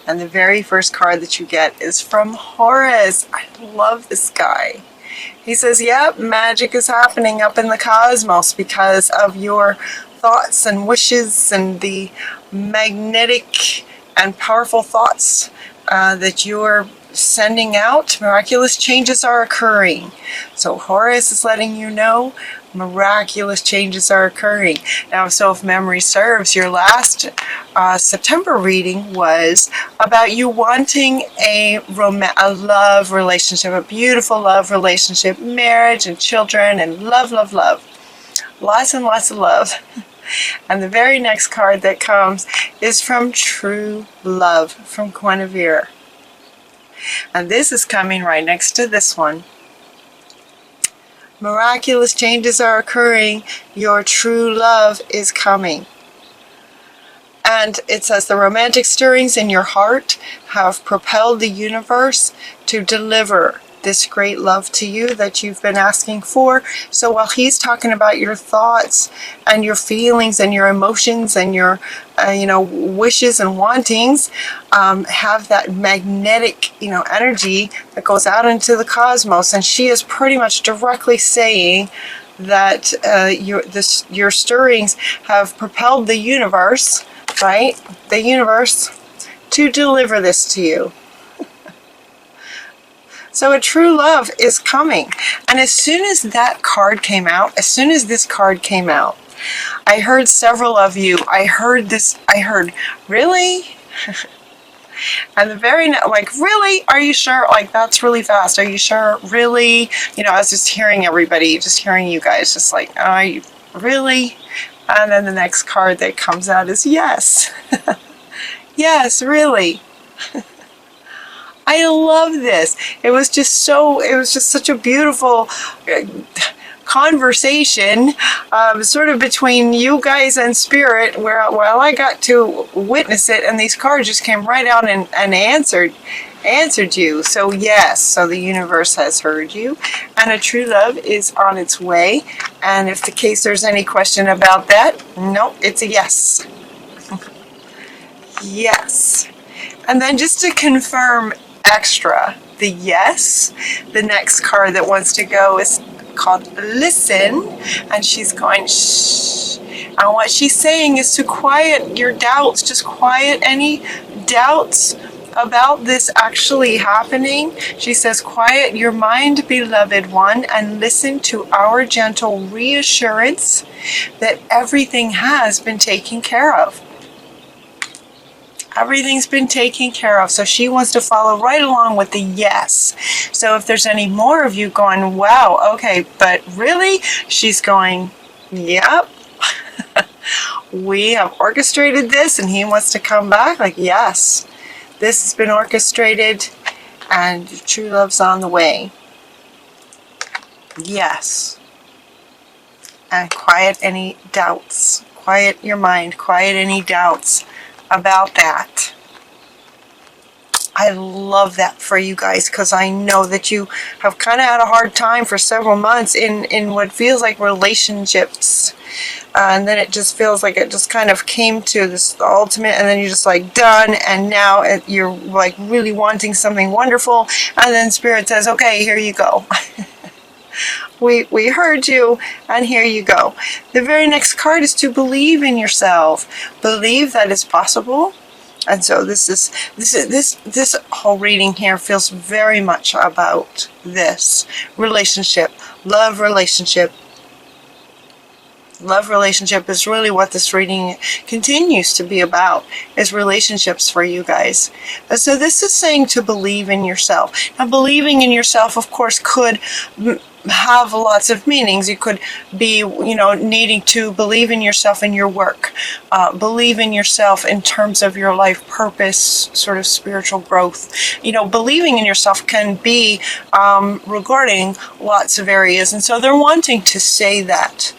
And the very first card that you get is from Horus. I love this guy. He says, yep, magic is happening up in the cosmos because of your thoughts and wishes and the magnetic and powerful thoughts that you're sending out. Miraculous changes are occurring. So Horus is letting you know miraculous changes are occurring. Now, so if memory serves, your last September reading was about you wanting a love relationship, a beautiful love relationship, marriage and children and love, love, love. Lots and lots of love. And the very next card that comes is from True Love, from Guinevere. And this is coming right next to this one. Miraculous changes are occurring. Your true love is coming. And it says the romantic stirrings in your heart have propelled the universe to deliver this great love to you that you've been asking for. So while he's talking about your thoughts and your feelings and your emotions and your wishes and wantings, have that magnetic energy that goes out into the cosmos, and she is pretty much directly saying that your stirrings have propelled the universe, right? The universe, to deliver this to you. So a true love is coming. And as soon as that card came out, as soon as this card came out, I heard several of you, I heard, really? And the very, really? Are you sure? That's really fast. Are you sure? Really? I was just hearing everybody, just hearing you guys, just are you really? And then the next card that comes out is yes. Yes, really. I love this. It was just such a beautiful conversation, sort of between you guys and Spirit, while I got to witness it, and these cards just came right out and answered you. So yes, so the universe has heard you, and a true love is on its way. And if in case there's any question about that, no, it's a yes. Yes. And then just to confirm extra the yes, the next card that wants to go is called Listen, and she's going shh, and what she's saying is to quiet your doubts, just quiet any doubts about this actually happening. She says, quiet your mind, beloved one, and listen to our gentle reassurance that everything has been taken care of. Everything's been taken care of. So she wants to follow right along with the yes. So if there's any more of you going, wow, okay, but really? She's going, yep. We have orchestrated this and he wants to come back. Yes, this has been orchestrated and true love's on the way. Yes. And quiet any doubts. Quiet your mind. Quiet any doubts about that. I love that for you guys, because I know that you have kind of had a hard time for several months in what feels like relationships, and then it just feels like it just kind of came to this ultimate, and then you're just done, and now you're really wanting something wonderful, and then Spirit says, okay, here you go. We heard you, and here you go. The very next card is to believe in yourself. Believe that it's possible. And so this whole reading here feels very much about this relationship, love relationship. Love relationship is really what this reading continues to be about, is relationships for you guys. And so this is saying to believe in yourself. Now, believing in yourself, of course, could have lots of meanings. You could be, needing to believe in yourself in your work, believe in yourself in terms of your life purpose, sort of spiritual growth. Believing in yourself can be regarding lots of areas, and so they're wanting to say that.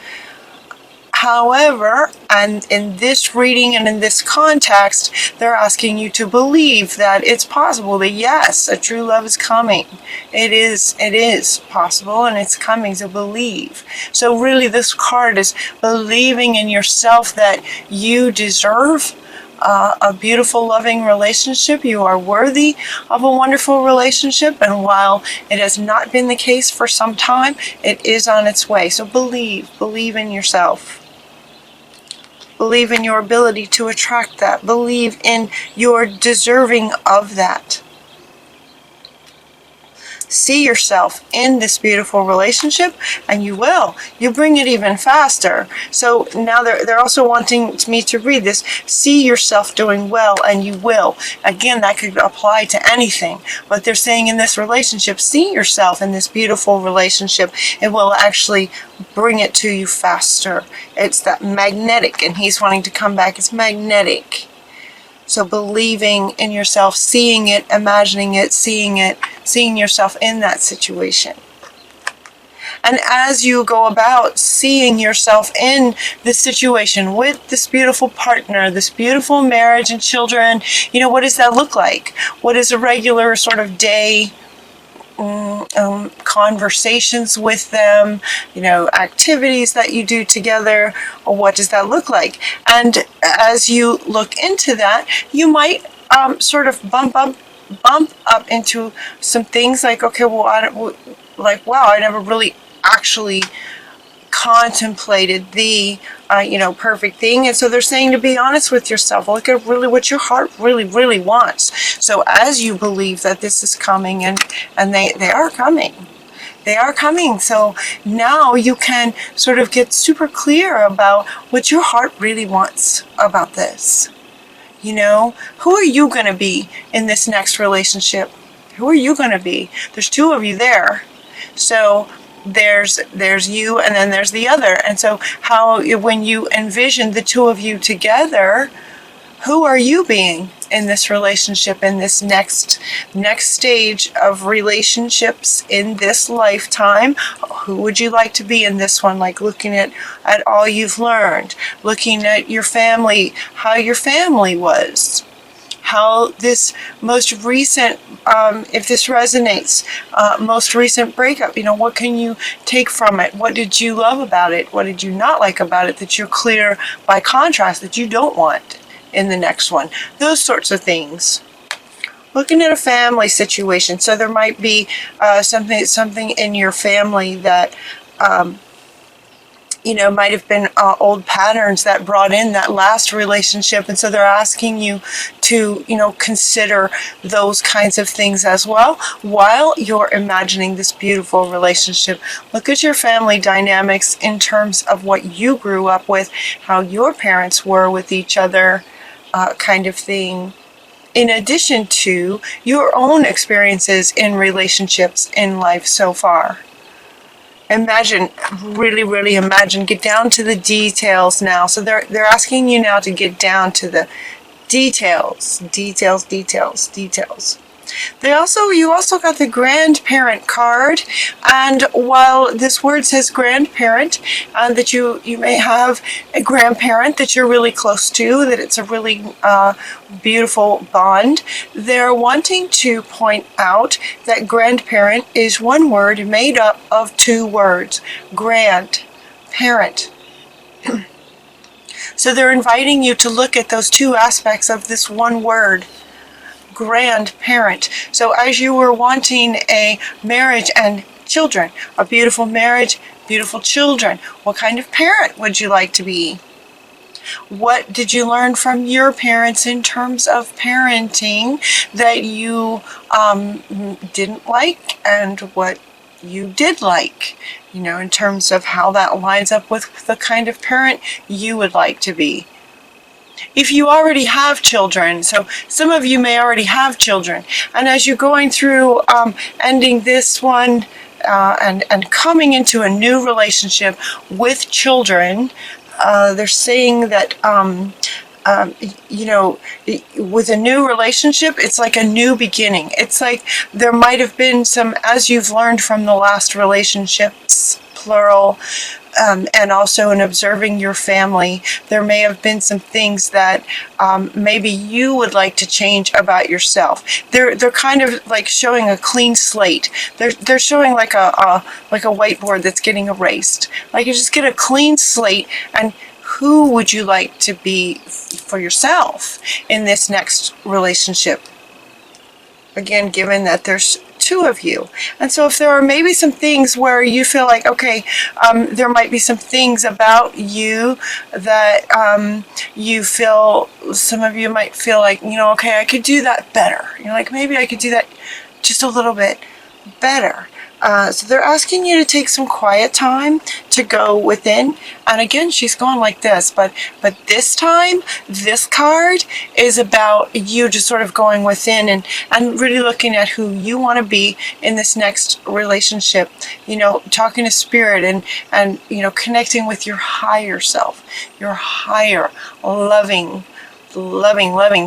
However, and in this reading and in this context, they're asking you to believe that it's possible, that yes, a true love is coming. It is possible, and it's coming, to believe. So really this card is believing in yourself that you deserve a beautiful, loving relationship. You are worthy of a wonderful relationship. And while it has not been the case for some time, it is on its way. So believe in yourself. Believe in your ability to attract that. Believe in your deserving of that. See yourself in this beautiful relationship, and you will. You bring it even faster. So now they're also wanting me to read this. See yourself doing well, and you will. Again, that could apply to anything. But they're saying in this relationship, see yourself in this beautiful relationship. It will actually bring it to you faster. It's that magnetic, and he's wanting to come back. It's magnetic. So believing in yourself, seeing it, imagining it, seeing yourself in that situation. And as you go about seeing yourself in this situation with this beautiful partner, this beautiful marriage and children, what does that look like? What is a regular sort of day conversations with them, activities that you do together, or what does that look like? And as you look into that, you might sort of bump up into some things like, okay, well, wow, I never really actually contemplated the perfect thing. And so they're saying to be honest with yourself. Look at really what your heart really wants. So as you believe that this is coming, and they are coming. They are coming. So now you can sort of get super clear about what your heart really wants about this. Who are you going to be in this next relationship? Who are you going to be? There's two of you there. So there's you, and then there's the other. And so when you envision the two of you together, who are you being in this relationship, in this next stage of relationships in this lifetime? Who would you like to be in this one? Like looking at all you've learned, looking at your family, how your family was, how this most recent, if this resonates, most recent breakup, what can you take from it? What did you love about it? What did you not like about it that you're clear by contrast that you don't want in the next one? Those sorts of things. Looking at a family situation. So there might be something in your family that might have been old patterns that brought in that last relationship. And so they're asking you to, consider those kinds of things as well while you're imagining this beautiful relationship. Look at your family dynamics in terms of what you grew up with, how your parents were with each other, kind of thing. In addition to your own experiences in relationships in life so far. Imagine, really imagine, get down to the details now. So they're asking you now to get down to the details. You also got the grandparent card, and while this word says grandparent, that you may have a grandparent that you're really close to, that it's a really beautiful bond, they're wanting to point out that grandparent is one word made up of two words, grandparent. So they're inviting you to look at those two aspects of this one word, grandparent. So as you were wanting a marriage and children, a beautiful marriage, beautiful children, what kind of parent would you like to be? What did you learn from your parents in terms of parenting that you didn't like, and what you did like, in terms of how that lines up with the kind of parent you would like to be? If you already have children, so some of you may already have children, and as you're going through ending this one and coming into a new relationship with children, they're saying that with a new relationship, it's like a new beginning. It's like there might have been some, as you've learned from the last relationships, plural, and also in observing your family, there may have been some things that maybe you would like to change about yourself. They're kind of like showing a clean slate. They're showing like a whiteboard that's getting erased. Like you just get a clean slate, and who would you like to be for yourself in this next relationship? Again, given that there's two of you. And so if there are maybe some things where you feel like, okay, there might be some things about you that you feel, some of you might feel like, you know, okay, I could do that better. You're like, maybe I could do that just a little bit better. So they're asking you to take some quiet time to go within. And again, she's going like this, but this time, this card is about you just sort of going within and really looking at who you want to be in this next relationship. You know, talking to spirit and you know, connecting with your higher self, your higher loving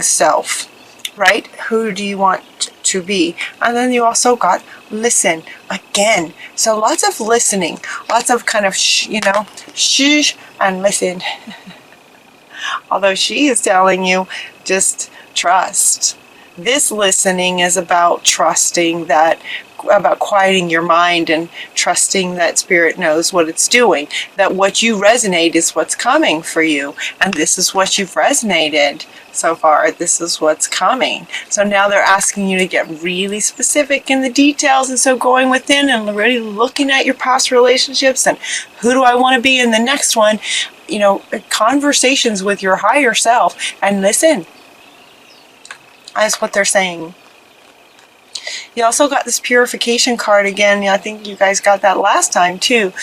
self, right? Who do you want to be? And then you also got listen again. So lots of listening, lots of kind of you know, shh and listen. Although she is telling you just trust. This listening is about trusting that, about quieting your mind and trusting that spirit knows what it's doing, that what you resonate is what's coming for you, and this is what you've resonated so far. This is what's coming. So now they're asking you to get really specific in the details, and so going within and really looking at your past relationships and who do I want to be in the next one, you know, conversations with your higher self, and listen. That's what they're saying. You also got this purification card again. I think you guys got that last time too.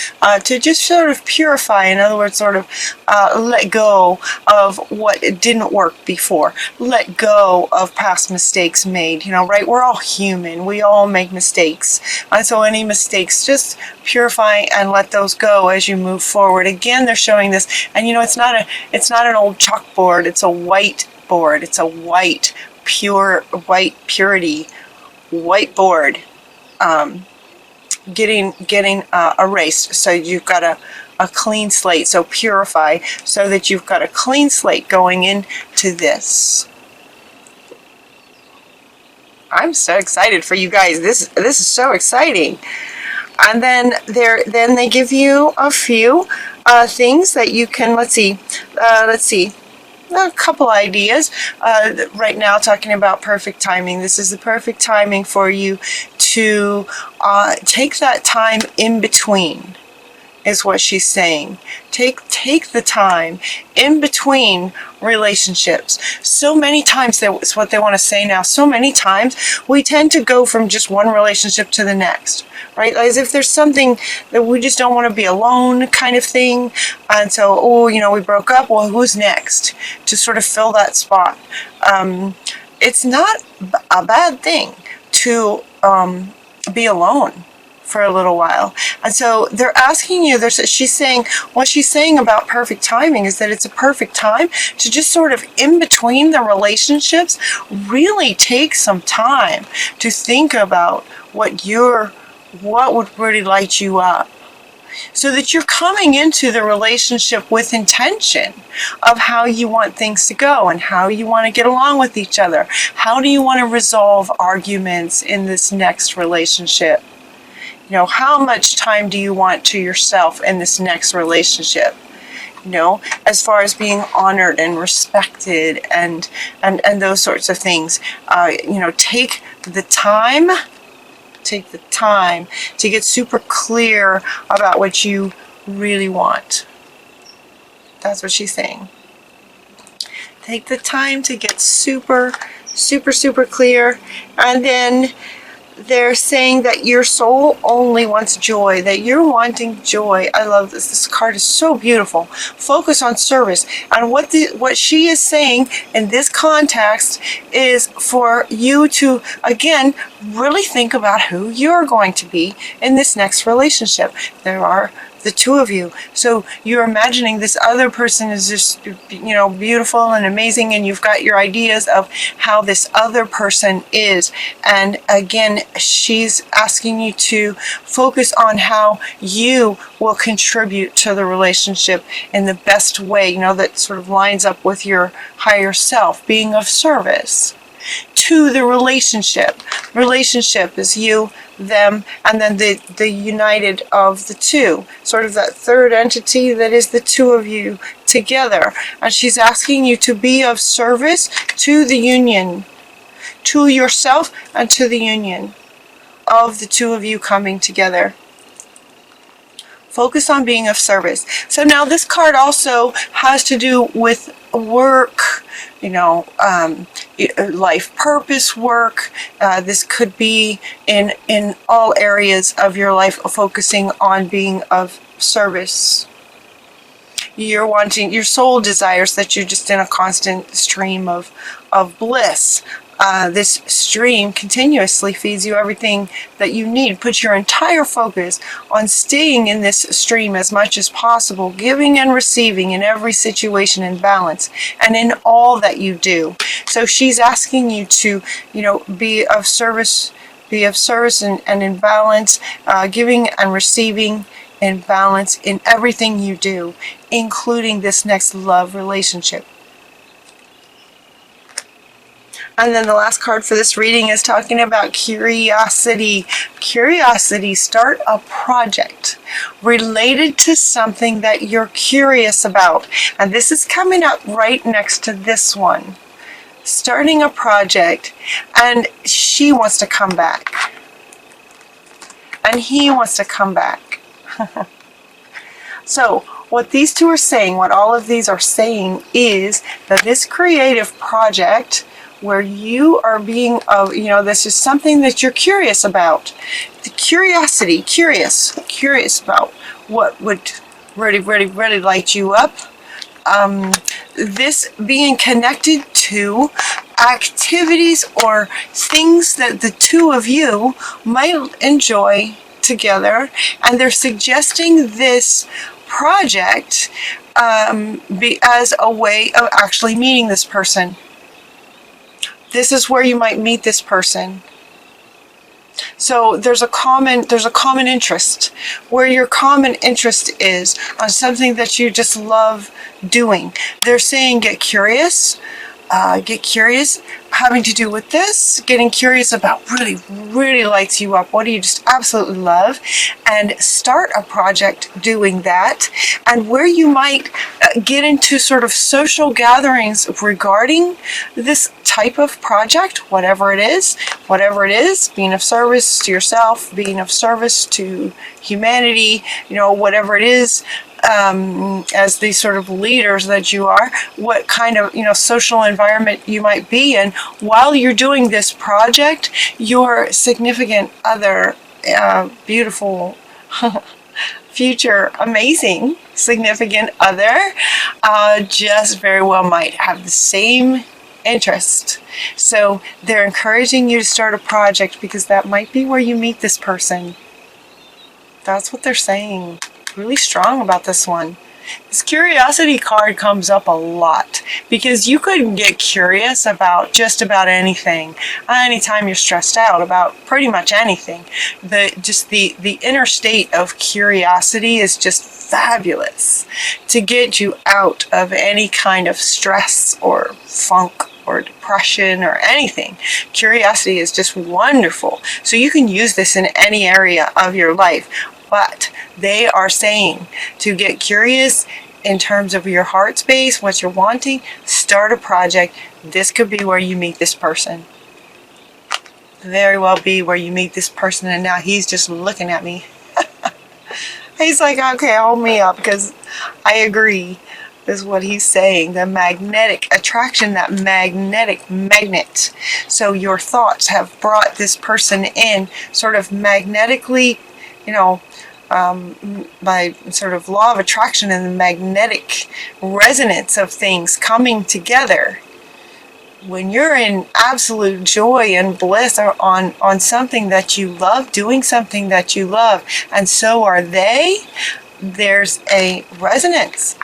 To just sort of purify, in other words, sort of let go of what didn't work before. Let go of past mistakes made. You know, right? We're all human. We all make mistakes. And so any mistakes, just purify and let those go as you move forward. Again, they're showing this. And you know, it's not an old chalkboard. It's a white board. It's a white, pure, white purity whiteboard, getting erased. So you've got a clean slate. So purify, so that you've got a clean slate going into this. I'm so excited for you guys. This is so exciting. And then they give you a few things that you can. Let's see. A couple ideas right now, talking about perfect timing. This is the perfect timing for you to take that time in between, is what she's saying. Take the time in between relationships. So many times, that's what they want to say now. So many times we tend to go from just one relationship to the next, right? As if there's something that we just don't want to be alone kind of thing. And so, oh, you know, we broke up. Well, who's next to sort of fill that spot? It's not a bad thing to be alone for a little while. And so they're asking you, she's saying, what she's saying about perfect timing is that it's a perfect time to just sort of in between the relationships, really take some time to think about what would really light you up, so that you're coming into the relationship with intention of how you want things to go and how you want to get along with each other. How do you want to resolve arguments in this next relationship? You know, how much time do you want to yourself in this next relationship? You know, as far as being honored and respected and those sorts of things. You know, take the time to get super clear about what you really want. That's what she's saying. Take the time to get super clear. And then they're saying that your soul only wants joy, that you're wanting joy. I love this. This card is so beautiful. Focus on service. And what she is saying in this context is for you to, again, really think about who you're going to be in this next relationship. There are the two of you. So you're imagining this other person is just, you know, beautiful and amazing, and you've got your ideas of how this other person is. And again, she's asking you to focus on how you will contribute to the relationship in the best way, you know, that sort of lines up with your higher self, being of service to the relationship. Relationship is you them, and then the united of the two, sort of that third entity that is the two of you together. And she's asking you to be of service to the union, to yourself and to the union of the two of you coming together. Focus on being of service. So now this card also has to do with work, life purpose work. This could be in all areas of your life, focusing on being of service. You're wanting, your soul desires that you're just in a constant stream of bliss. This stream continuously feeds you everything that you need. Put your entire focus on staying in this stream as much as possible, giving and receiving in every situation in balance and in all that you do. So she's asking you to, be of service and in balance, giving and receiving in balance in everything you do, including this next love relationship. And then the last card for this reading is talking about curiosity. Curiosity, start a project related to something that you're curious about. And this is coming up right next to this one. Starting a project, and she wants to come back. And he wants to come back. So what these two are saying, what all of these are saying, is that this creative project where you are being this is something that you're curious about. The curiosity, curious about what would really light you up. This being connected to activities or things that the two of you might enjoy together, and they're suggesting this project be as a way of actually meeting this person. This is where you might meet this person. So there's a common interest, where your common interest is on something that you just love doing. They're saying get curious, having to do with this, getting curious about really lights you up. What do you just absolutely love? And start a project doing that. And where you might get into sort of social gatherings regarding this type of project, whatever it is, being of service to yourself, being of service to humanity, whatever it is, as the sort of leaders that you are, what kind of social environment you might be in while you're doing this project. Your significant other, beautiful future amazing significant other, just very well might have the same interest. So they're encouraging you to start a project because that might be where you meet this person. That's what they're saying. Really strong about this one. This curiosity card comes up a lot because you could get curious about just about anything. Anytime you're stressed out about pretty much anything. The inner state of curiosity is just fabulous to get you out of any kind of stress or funk or depression or anything. Curiosity is just wonderful. So you can use this in any area of your life. But they are saying to get curious in terms of your heart space, what you're wanting, start a project. This could be where you meet this person. Very well be where you meet this person, and now he's just looking at me. He's like, okay, hold me up, because I agree. Is what he's saying. The magnetic attraction, that magnetic magnet. So your thoughts have brought this person in sort of magnetically, by sort of law of attraction and the magnetic resonance of things coming together. When you're in absolute joy and bliss on something that you love, doing something that you love, and so are they, there's a resonance.